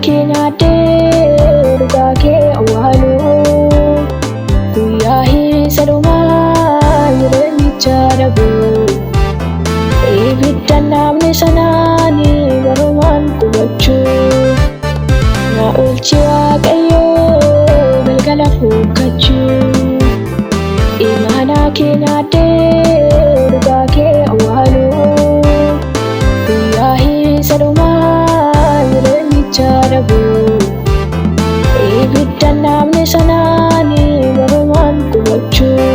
nyaadhee dhugaa kee awwaaluu guyyaa hiisa dhumaa jireenyicha dhabuu ibidda namni sanaani barumaan qubachuu na oolchi Waaqayyoo galgala fuukkachuu imaanaa kee nyaadhee dhugaa kee awwaaluu guyyaa hiisa dhumaa jireenyicha dhabuu ibidda namni sanaani barumaan qubachuu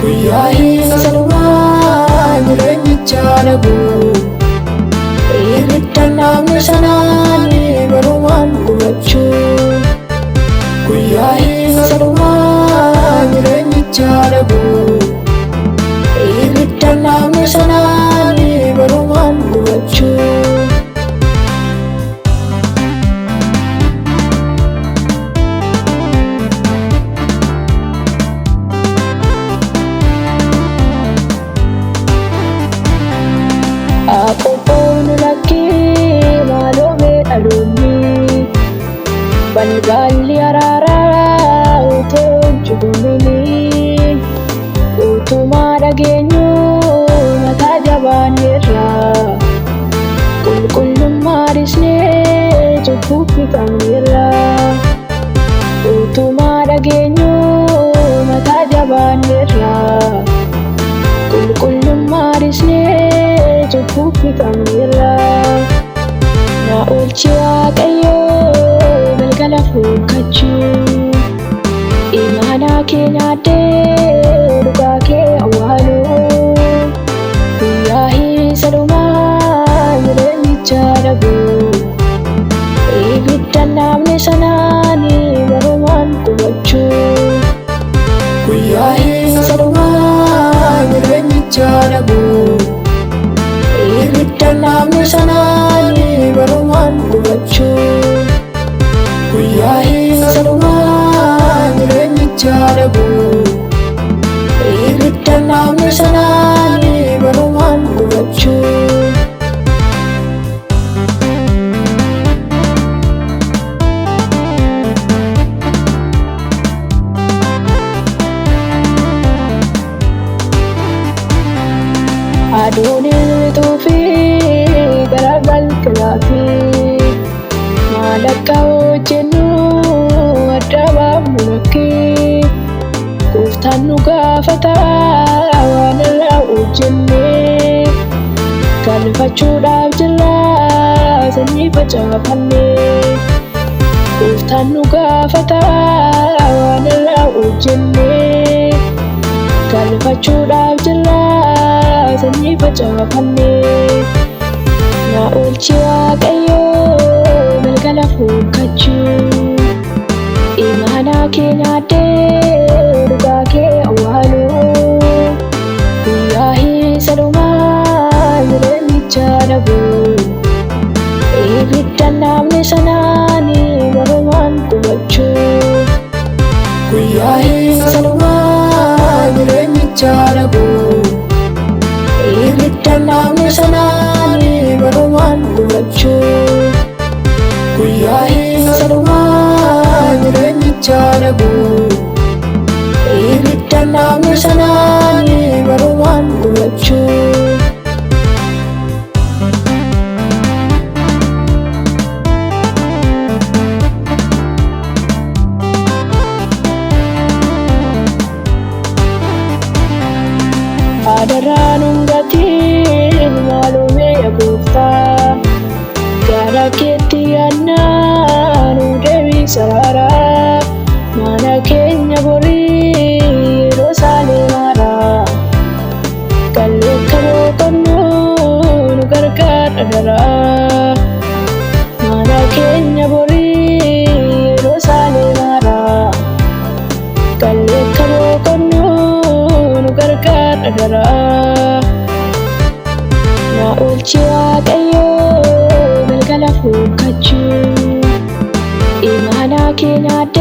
guyyaa hiisa dhumaa jireenyicha dhabuu ibidda namni sanaani barumaan qubachuu guyyaa hiisa dhumaa jireenyicha dhabuu ibidda namni sanaani barumaan qubachuu. Akoon lakkee maaloo meedhaloonni balballi araaraa utoo jigumini utumaa dhageenyuu mataa jabaanneerra qulqullummaa dhisnee cubbuu fixamneerra utumaa dhageenyuu mataa jabaanneerra qulqullummaa dhisnee cubbuu fixamneerra na oolchi Waaqayyoo galgala fuukkachuu imaanaa kee nyaadhee dhugaa kee awwaaluu guyyaa hiisa dhumaa jireenyicha dhabuu ibidda namni sanaani barumaan qubachuu guyyaa hiisa dhumaa jireenyicha dhabuu ibidda namni sanaani barumaan qubachuu guyyaa hiisa dhumaa jireenyicha dhabuu ibidda namni sanaani barumaan qubachuu. Aduun tuufii gara galgalaafi maal akka hojjennu adda baafnu lakkee gooftaan nu gaafata waan irraa hojjennee galfachuudhaaf jirra sanyii facaafannee gooftaan nu gaafata waan irraa hojjennee galfachuudhaaf jirra sanyii facaafannee na oolchi Waaqayyoo galgala fuukkachuu imaanaa kee nyaadhee dhugaa kee awwaaluu guyyaa hiisa dhumaa jireenyicha dhabuu ibidda namni sanaani barumaan qubachuu guyyaa hiisa dhumaa jireenyicha dhabuu ibidda namni sanaani barumaan qubachuu guyyaa hiisa dhumaa jireenyicha dhabuu ibidda namni sanaani barumaan qubachuu. Adaraan hundatiin maaloo meeya gooftaa gara keetti yaadnaa nu deebisa haaraa mana keenya borii Yerusaalem haaraa galleekka boqonnuu nu gargaara daraa mana keenya borii Yerusaalem haaraa galleekka boqonnuu nu gargaara daraa na oolchi Waaqayyoo galgala fuukkachuu imaanaa kee nyaadhee